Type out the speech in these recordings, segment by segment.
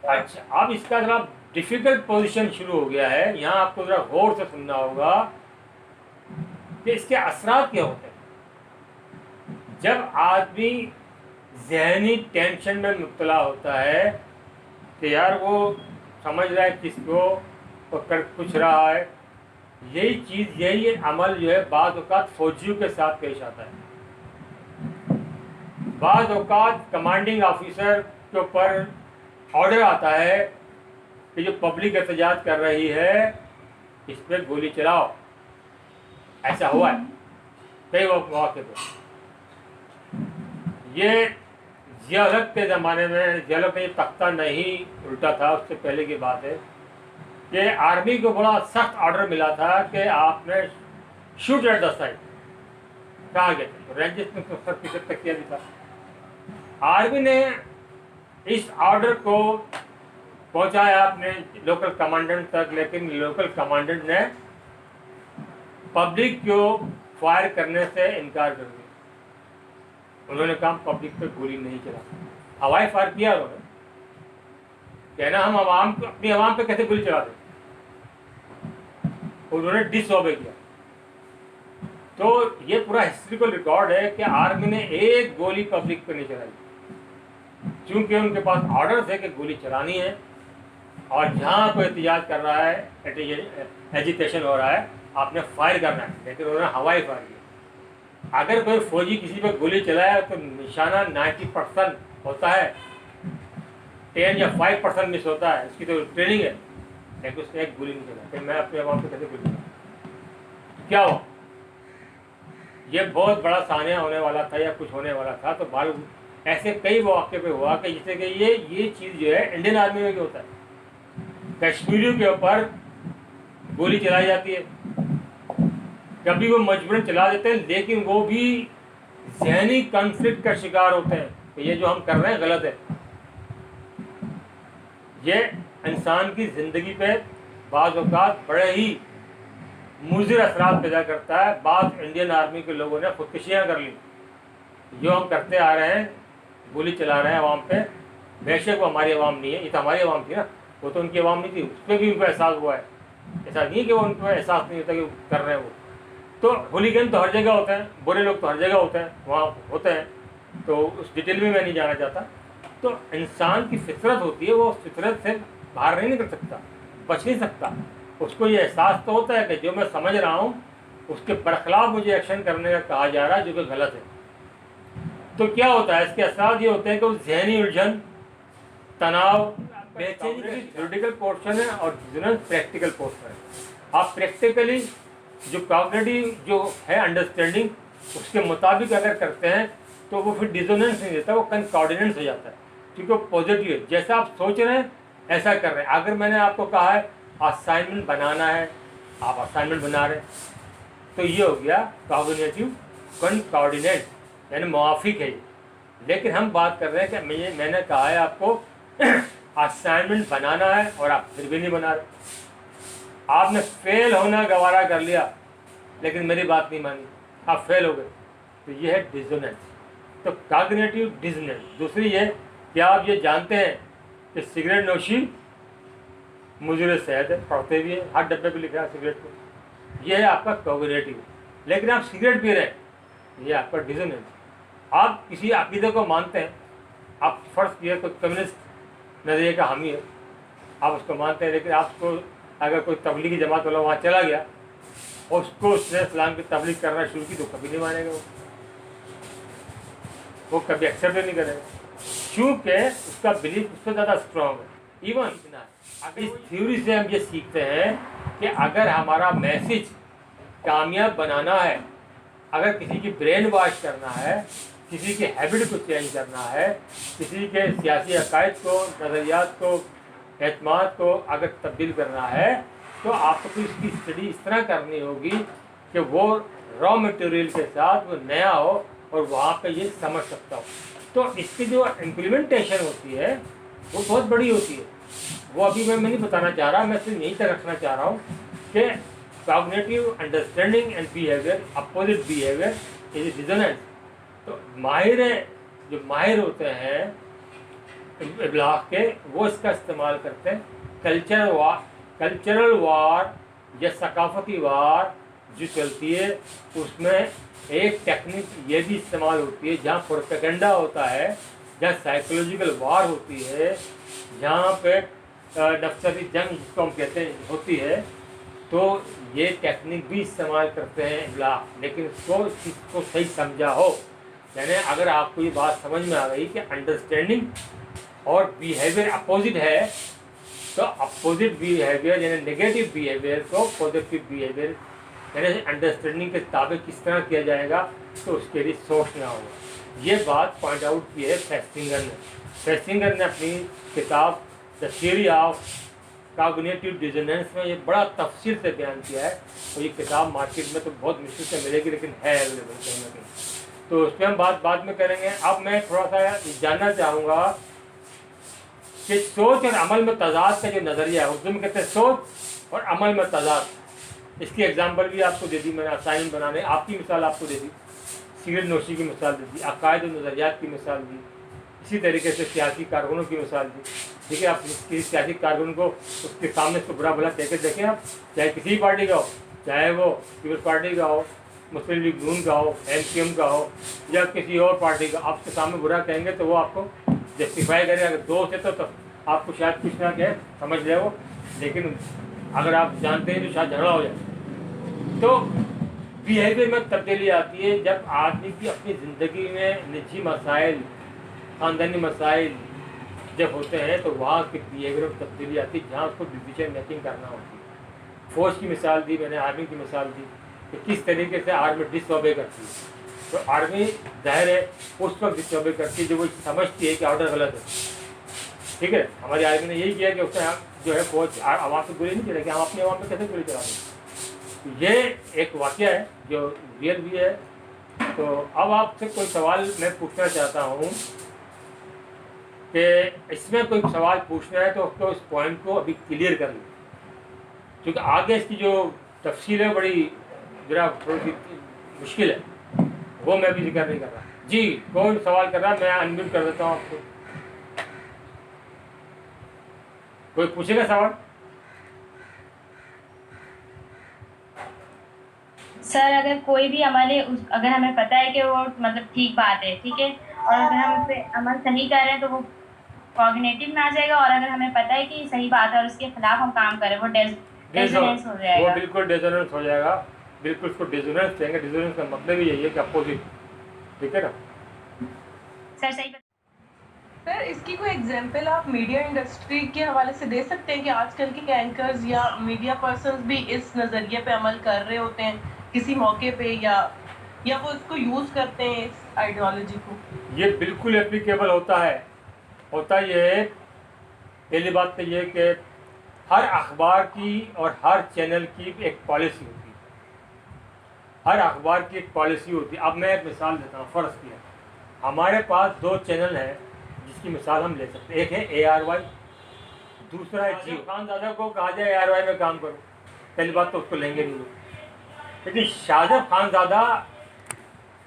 अच्छा, अब इसका जरा डिफिकल्ट पोजीशन शुरू हो गया है। यहाँ आपको जरा गौर से सुनना होगा कि इसके असरात क्या होते हैं। जब आदमी जहनी टेंशन में मुब्तला होता है कि यार वो समझ रहा है किसको, वो कर कुछ रहा है, यही चीज़, यही अमल जो है बाज़ औक़ात फौजियों के साथ पेश आता है। बाज़ औक़ात कमांडिंग ऑफिसर के ऊपर ऑर्डर आता है कि जो पब्लिक एहतजाज कर रही है इस पर गोली चलाओ। ऐसा हुआ है कई मौके पर। ये जिया हक के ज़माने में, जिया हक ने तख्ता नहीं उल्टा था, उससे पहले की बात है कि आर्मी को बड़ा सख्त ऑर्डर मिला था कि आपने शूट एट द साइड कहा गया था। तो रेंजेस में तो सख्त तक किया भी था। आर्मी ने इस ऑर्डर को पहुंचाया अपने लोकल कमांडेंट तक, लेकिन लोकल कमांडेंट ने पब्लिक को फायर करने से इनकार कर दिया। उन्होंने कहा पब्लिक पे गोली नहीं चला। हवाई फायर किया उन्होंने, कहना हम आवाम को, अपनी आवाम पे कैसे गोली चला दें। उन्होंने डिसऑबे किया। तो ये पूरा हिस्ट्रिकल रिकॉर्ड है कि आर्मी ने एक गोली पब्लिक पे नहीं चलाई, क्योंकि उनके पास ऑर्डर थे कि गोली चलानी है और जहाँ कोई एहतजाज कर रहा है, एजिटेशन हो रहा है, आपने फायर करना है। लेकिन उन्होंने हवाई फायर किया। अगर कोई फौजी किसी पर गोली चलाया तो निशाना 90% होता है, 10 या 5% मिस होता है। इसकी तो ट्रेनिंग है। लेकिन उसने एक गोली नहीं चला कि मैं अपने आवाम पे कैसे गोली चला। क्या हुआ, ये बहुत बड़ा सानिया होने वाला था या कुछ होने वाला था। तो बाल ऐसे कई मौके पे हुआ कि जैसे कि ये चीज़ जो है इंडियन आर्मी में भी होता है। कश्मीरियों के ऊपर गोली चलाई जाती है, कभी वो मजबूरन चला देते हैं, लेकिन वो भी जहनी कॉन्फ्लिक्ट का शिकार होते हैं कि ये जो हम कर रहे हैं गलत है। ये इंसान की ज़िंदगी पे बाज़ औक़ात बड़े ही मुज़िर असरात पैदा करता है। बाज़ इंडियन आर्मी के लोगों ने खुदकुशियाँ कर ली। जो हम करते आ रहे हैं, गोली चला रहे हैं आवाम पे, बेशक वो हमारी आवाम नहीं है, ये तो हमारी आवाम थी ना, वो तो उनकी आवाम नहीं थी। उस पर भी उनको एहसास हुआ है। ऐसा नहीं कि वो उनको एहसास नहीं होता कि कर रहे हैं वो। तो होलीगन तो हर जगह होते हैं, बुरे लोग तो हर जगह होते हैं, वहाँ होते हैं। तो उस डिटेल में मैं नहीं जाना चाहता। तो इंसान की फितरत होती है, वो उस फितरत से बाहर नहीं निकल सकता, बच नहीं सकता। उसको ये एहसास तो होता है कि जो मैं समझ रहा हूँ उसके बरखिलाफ मुझे एक्शन करने का कहा जा रहा है, जो कि गलत है। तो क्या होता है, इसके असर ये होते हैं कि उस जहनी उलझन, तनाव, बेचैनी थ्योरेटिकल पोर्शन है और प्रैक्टिकल पोर्शन है। आप प्रैक्टिकली जो कॉग्निटिव जो है अंडरस्टैंडिंग, उसके मुताबिक अगर करते हैं तो वो फिर डिसोनेंस नहीं देता, वो कंकॉर्डिनेंस हो जाता है, क्योंकि वो पॉजिटिव है। जैसा आप सोच रहे हैं ऐसा कर रहे हैं। अगर मैंने आपको कहा है असाइनमेंट बनाना है, आप असाइनमेंट बना रहे हैं, तो ये हो गया कॉग्निटिव कंकॉर्डिनेट, यानी मुआफिक है। लेकिन हम बात कर रहे हैं कि मैंने कहा है आपको असाइनमेंट बनाना है और आप फिर भी नहीं बना रहे। आपने फेल होना गवारा कर लिया, लेकिन मेरी बात नहीं मानी, आप फेल हो गए। तो ये है डिसोनेंस। तो कॉग्निटिव डिसोनेंस। दूसरी है, क्या आप ये जानते हैं कि सिगरेट नोशी मुज़िर सेहत है, पढ़ते भी है, हर डब्बे पे लिखा है सिगरेट को। ये है आपका कॉग्निटिव। लेकिन आप सिगरेट पी रहे हैं, ये आपका डिसोनेंस। आप किसी अकीदे को मानते हैं, आप फर्ज किए कोई कम्युनिस्ट नज़रिए का हामी है, आप उसको मानते हैं, लेकिन आपको अगर कोई तबलीगी जमात वाला वहाँ चला गया और उसको उसने इस्लाम की तबलीग करना शुरू की, तो कभी नहीं मानेगा वो कभी एक्सेप्ट नहीं करेगा, क्योंकि उसका बिलीफ उससे ज़्यादा स्ट्रॉन्ग है। इवन इस थ्योरी से हम ये सीखते हैं कि अगर हमारा मैसेज कामयाब बनाना है, अगर किसी की ब्रेन वॉश करना है, किसी की हैबिट को चेंज करना है, किसी के सियासी अकायद को, नज़रियात को, एतमाद को अगर तब्दील करना है, तो आपको इसकी स्टडी इस तरह करनी होगी कि वो रॉ मटेरियल के साथ वो नया हो और वहाँ पे ये समझ सकता हो। तो इसकी जो इम्प्लीमेंटेशन होती है वो बहुत बड़ी होती है। वो अभी मैं नहीं बताना चाह रहा, मैं सिर्फ यहीं तक रखना चाह रहा हूँ कि cognitive understanding and behaviour, opposite behaviour is dissonance. तो जो माहिर होते हैं इब्लाग के, वो इसका इस्तेमाल करते हैं। कल्चरल वार या सकाफती वार जो चलती है, उसमें एक टेक्निक ये भी इस्तेमाल होती है जहाँ प्रोपेगेंडा होता है, जहाँ साइकोलॉजिकल वार होती है, जहाँ पे नफसियाती जंग जिसको हम कहते हैं होती है, तो ये टेक्निक भी इस्तेमाल करते हैं इब्लाग। लेकिन इसको सही समझा हो, यानी अगर आपको ये बात समझ में आ गई कि अंडरस्टैंडिंग और बिहेवियर अपोजिट है, तो अपोजिट बिहेवियर यानी नेगेटिव बिहेवियर को पॉजिटिव बिहेवियर यानी अंडरस्टैंडिंग के ताबे किस तरह किया जाएगा, तो उसके लिए सोचना होगा। ये बात पॉइंट आउट की है फेस्टिंगर ने अपनी किताब the theory of cognitive dissonance में ये बड़ा तफसील से बयान किया है। और ये किताब मार्केट में तो बहुत मुश्किल से मिलेगी, लेकिन है अवेलेबल कहीं ना कहीं, तो उस पर हम बाद में करेंगे। अब मैं थोड़ा सा जानना चाहूँगा कि सोच और अमल में तजाद का जो नज़रिया है, उर्दू में कहते हैं सोच और अमल में तजाद। इसकी एग्जांपल भी आपको दे दी मैंने, असाइनमेंट बनाने आपकी मिसाल आपको दे दी, सिगरेट नोशी की मिसाल दे दी, अकायद और नज़रियात की मिसाल दी, इसी तरीके से सियासी कारकुनों की मिसाल दी। ठीक है, आप किसी सियासी कारकुन को उसके सामने उसको बुरा भला कह के देखें, आप चाहे किसी पार्टी का हो, चाहे वो पीपल्स पार्टी का हो, मुस्लिम लीग नून का हो, MQM का हो, या किसी और पार्टी का, आपके सामने बुरा कहेंगे तो वो आपको जस्टिफाई करें। अगर दोस्त है तो आपको शायद कुछ ना कहे, समझ ले वो, लेकिन अगर आप जानते हैं तो शायद झगड़ा हो जाए। तो बिहेवियर में तब्दीली आती है जब आदमी की अपनी ज़िंदगी में निजी मसाइल, ख़ानदानी मसाइल जब होते हैं, तो वहाँ के बिहेवियर में तब्दीली आती है जहाँ उसको डिसीजन मेकिंग करना होती है। फौज की मिसाल दी मैंने, आर्मी की मिसाल दी कि किस तरीके से आर्मी डिसओबे करती है। तो आर्मी जाहिर है उस वक्त डिसओबे करती है जब वो समझती है कि ऑर्डर गलत है। ठीक है, हमारी आर्मी ने यही किया कि उसने जो है फौज आवाम से गोली नहीं चलाई कि हम अपने आवाम पे कैसे गोली चला दें। ये एक वाक़या है जो रियल भी है। तो अब आपसे कोई सवाल मैं पूछना चाहता हूँ कि इसमें कोई सवाल पूछना है तो उसको इस पॉइंट को अभी क्लियर कर लें, क्योंकि आगे इसकी जो तफसील है बड़ी जरा थोड़ी सी मुश्किल है, वो मैं भी जिक्र नहीं कर रहा। जी, कोई सवाल कर रहा है, मैं अनम्यूट कर देता हूँ आपको। कोई पूछेगा सवाल? सर, अगर कोई भी अमल है अगर हमें पता है कि वो मतलब ठीक बात है, ठीक है, और अगर हम उस पर अमल सही कर रहे हैं तो वो कॉग्निटिव में आ जाएगा, और अगर हमें पता है कि सही बात है और उसके खिलाफ हम काम करें वो डेसोनेंस हो जाएगा। वो बिल्कुल डेसोनेंस हो जाएगा, बिल्कुल उसको डेसोनेंस कहेंगे। डेसोनेंस का मतलब ही यही है कि अपोजिट। ठीक है ना सर? सही सर, इसकी कोई एग्जांपल आप मीडिया इंडस्ट्री के हवाले से दे सकते हैं कि आजकल के एंकर्स या मीडिया पर्सन्स भी इस नज़रिए पे अमल कर रहे होते हैं किसी मौके पे, या वो इसको यूज़ करते हैं इस आइडियोलॉजी को? ये बिल्कुल एप्लीकेबल होता है। होता ये है, पहली बात तो ये कि हर अखबार की और हर चैनल की एक पॉलिसी होती है। हर अखबार की एक पॉलिसी होती है। अब मैं एक मिसाल देता हूँ। फ़र्ज़ किया हमारे पास 2 चैनल हैं जिसकी मिसाल हम ले सकते हैं। एक है ARY, दूसरा है जियो। खानज़ादा को कहा जाए ARY में काम करो, पहली बात तो उसको लेंगे नहीं लोग। लेकिन शाहजब खानज़ादा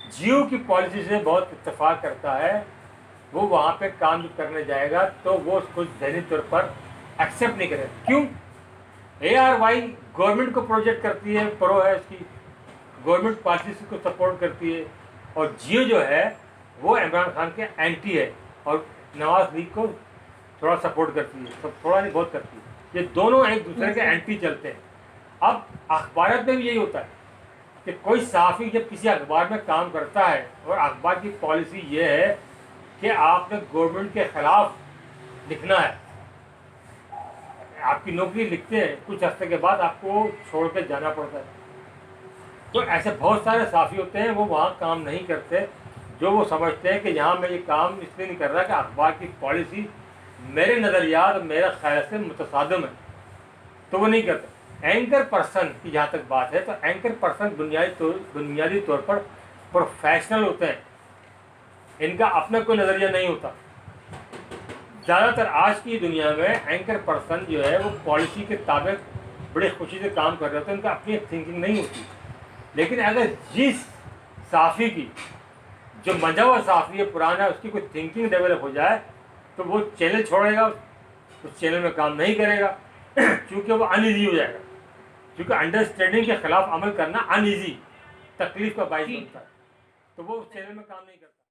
जियो की पॉलिसी से बहुत इत्तेफाक करता है, वो वहाँ पे काम करने जाएगा तो वो उसको ज़हनी तौर पर एक्सेप्ट नहीं करेगा। क्यों? ARY गवर्नमेंट को प्रोजेक्ट करती है, प्रो है उसकी, गवर्नमेंट पॉलिसी को सपोर्ट करती है, और जियो जो है वो इमरान खान के एंटी है और नवाज लीग को थोड़ा सपोर्ट करती है, तो थोड़ा नहीं बहुत करती है। ये दोनों एक दूसरे के एंटी चलते हैं। अब अखबार में भी यही होता है कि कोई सहाफ़ी जब किसी अखबार में काम करता है और अखबार की पॉलिसी ये है कि आपने गवर्नमेंट के ख़िलाफ़ लिखना है, आपकी नौकरी लिखते हैं, कुछ अर्से के बाद आपको छोड़ के जाना पड़ता है। तो ऐसे बहुत सारे सहाफ़ी होते हैं, वो वहाँ काम नहीं करते, जो वो समझते हैं कि यहाँ मैं ये काम इसलिए नहीं कर रहा कि अखबार की पॉलिसी मेरे नज़रियात और मेरे ख्याल से मुतसादिम है, तो वो नहीं करते। एंकर पर्सन की जहाँ तक बात है, तो एंकर पर्सन बुनियादी तौर पर प्रोफेशनल होते हैं, इनका अपना कोई नज़रिया नहीं होता। ज़्यादातर आज की दुनिया में एंकर पर्सन जो है वो पॉलिसी के ताबे बड़े खुशी से काम कर रहे होते हैं, उनका अपनी थिंकिंग नहीं होती। लेकिन अगर जिस सहाफ़ी की जो मंजा हुआ सहाफ़ी है, पुराना, उसकी कोई थिंकिंग डेवलप हो जाए तो वो चैनल छोड़ेगा, उस चैनल में काम नहीं करेगा क्योंकि वो अनईजी हो जाएगा। क्योंकि अंडरस्टैंडिंग के खिलाफ अमल करना अनईजी, तकलीफ का बाइस बनता है, तो वो उस चैनल में काम नहीं करता।